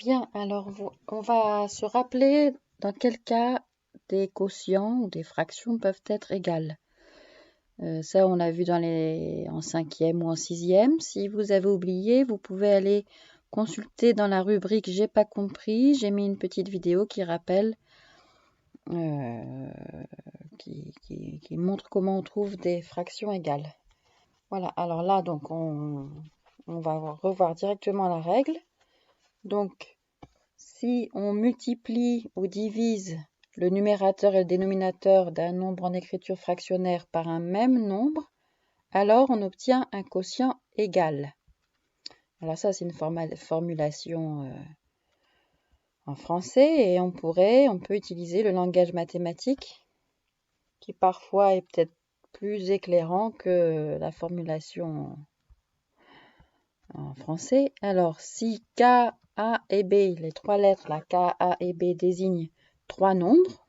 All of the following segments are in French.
Bien, alors on va se rappeler dans quel cas des quotients ou des fractions peuvent être égales. Ça, on l'a vu en cinquième ou en sixième. Si vous avez oublié, vous pouvez aller consulter dans la rubrique J'ai pas compris. J'ai mis une petite vidéo qui rappelle, qui montre comment on trouve des fractions égales. Voilà, alors là, donc on va revoir directement la règle. Donc, si on multiplie ou divise le numérateur et le dénominateur d'un nombre en écriture fractionnaire par un même nombre, alors on obtient un quotient égal. Alors ça, c'est une formulation en français et on peut utiliser le langage mathématique qui parfois est peut-être plus éclairant que la formulation en français. Alors, si K, A et B, les trois lettres, la K, A et B désignent trois nombres,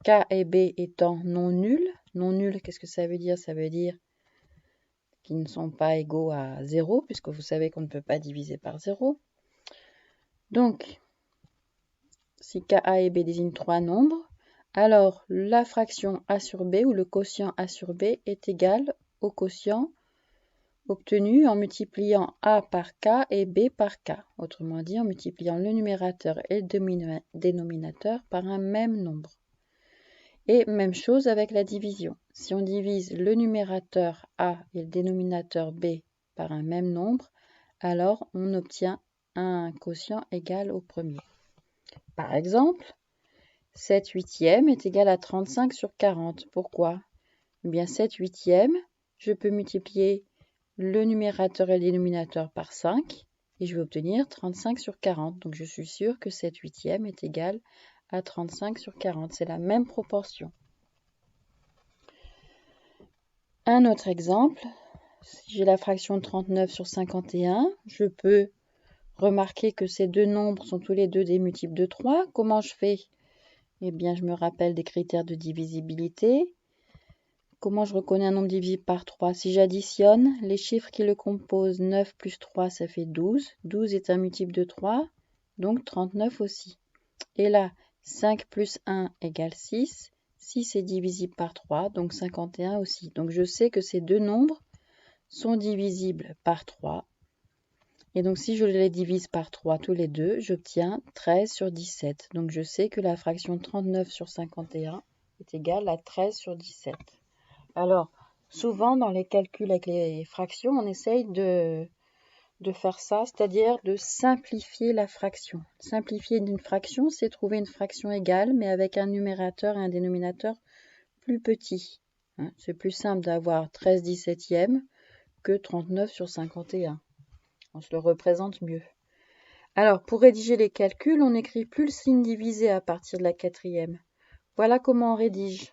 K et B étant non nuls. Non nuls, qu'est-ce que ça veut dire? Ça veut dire qu'ils ne sont pas égaux à 0, puisque vous savez qu'on ne peut pas diviser par 0. Donc, si K, A et B désignent trois nombres, alors la fraction A sur B ou le quotient A sur B est égal au quotient obtenu en multipliant A par K et B par K. Autrement dit, en multipliant le numérateur et le dénominateur par un même nombre. Et même chose avec la division. Si on divise le numérateur A et le dénominateur B par un même nombre, alors on obtient un quotient égal au premier. Par exemple, 7 huitièmes est égal à 35 sur 40. Pourquoi? Eh bien, 7 huitièmes, je peux multiplier le numérateur et le dénominateur par 5 et je vais obtenir 35 sur 40. Donc, je suis sûre que 7 huitièmes est égal à 35 sur 40. C'est la même proportion. Un autre exemple, si j'ai la fraction 39 sur 51, je peux remarquer que ces deux nombres sont tous les deux des multiples de 3. Comment je fais? Eh bien, je me rappelle des critères de divisibilité. Comment je reconnais un nombre divisible par 3? Si j'additionne les chiffres qui le composent, 9 plus 3, ça fait 12. 12 est un multiple de 3, donc 39 aussi. Et là, 5 plus 1 égale 6. 6 est divisible par 3, donc 51 aussi. Donc je sais que ces deux nombres sont divisibles par 3. Et donc si je les divise par 3 tous les deux, j'obtiens 13 sur 17. Donc je sais que la fraction 39 sur 51 est égale à 13 sur 17. Alors, souvent dans les calculs avec les fractions, on essaye de faire ça, c'est-à-dire de simplifier la fraction. Simplifier une fraction, c'est trouver une fraction égale, mais avec un numérateur et un dénominateur plus petits. C'est plus simple d'avoir 13 dix-septièmes que 39 sur 51. On se le représente mieux. Alors, pour rédiger les calculs, on n'écrit plus le signe divisé à partir de la quatrième. Voilà comment on rédige.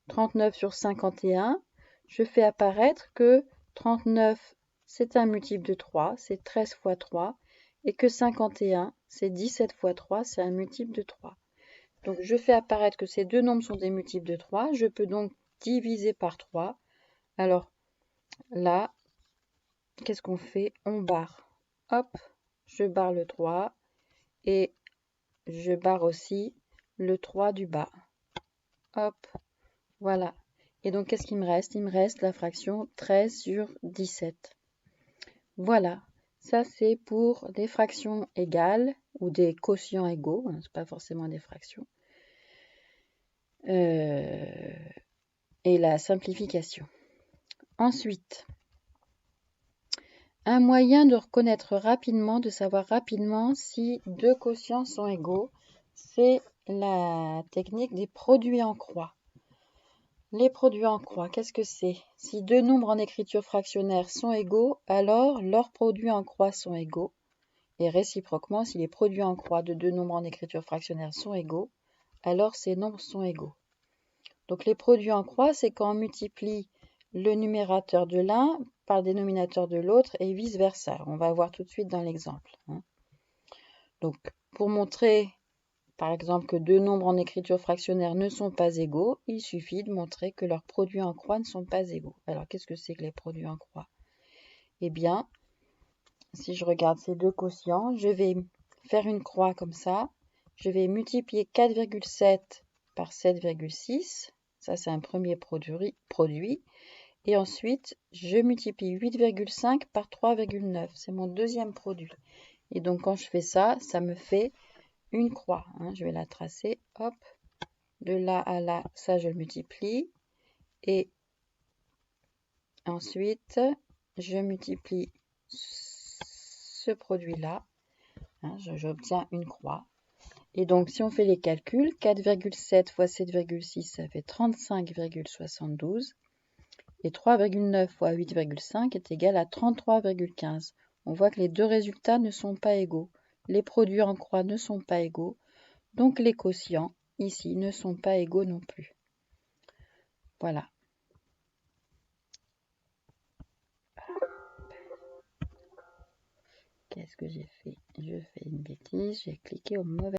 39 sur 51, je fais apparaître que 39, c'est un multiple de 3, c'est 13 fois 3, et que 51, c'est 17 fois 3, c'est un multiple de 3. Donc, je fais apparaître que ces deux nombres sont des multiples de 3. Je peux donc diviser par 3. Alors, là, qu'est-ce qu'on fait? On barre. Hop, je barre le 3 et je barre aussi le 3 du bas. Hop, voilà. Et donc, qu'est-ce qu'il me reste? Il me reste la fraction 13 sur 17. Voilà, ça c'est pour des fractions égales ou des quotients égaux, ce n'est pas forcément des fractions. Et la simplification. Ensuite, un moyen de reconnaître rapidement, de savoir rapidement si deux quotients sont égaux, c'est la technique des produits en croix. Les produits en croix, qu'est-ce que c'est? Si deux nombres en écriture fractionnaire sont égaux, alors leurs produits en croix sont égaux. Et réciproquement, si les produits en croix de deux nombres en écriture fractionnaire sont égaux, alors ces nombres sont égaux. Donc les produits en croix, c'est quand on multiplie le numérateur de l'un par le dénominateur de l'autre et vice-versa. On va voir tout de suite dans l'exemple. Donc pour montrer par exemple que deux nombres en écriture fractionnaire ne sont pas égaux, il suffit de montrer que leurs produits en croix ne sont pas égaux. Alors qu'est-ce que c'est que les produits en croix? Eh bien, si je regarde ces deux quotients, je vais faire une croix comme ça. Je vais multiplier 4,7 par 7,6. Ça, c'est un premier produit. Et ensuite, je multiplie 8,5 par 3,9. C'est mon deuxième produit. Et donc, quand je fais ça, ça me fait une croix. Je vais la tracer. Hop. De là à là, ça, je le multiplie. Et ensuite, je multiplie ce produit-là. J'obtiens une croix. Et donc, si on fait les calculs, 4,7 fois 7,6, ça fait 35,72. Et 3,9 fois 8,5 est égal à 33,15. On voit que les deux résultats ne sont pas égaux. Les produits en croix ne sont pas égaux. Donc, les quotients, ici, ne sont pas égaux non plus. Voilà. Qu'est-ce que j'ai fait? Je fais une bêtise, j'ai cliqué au mauvais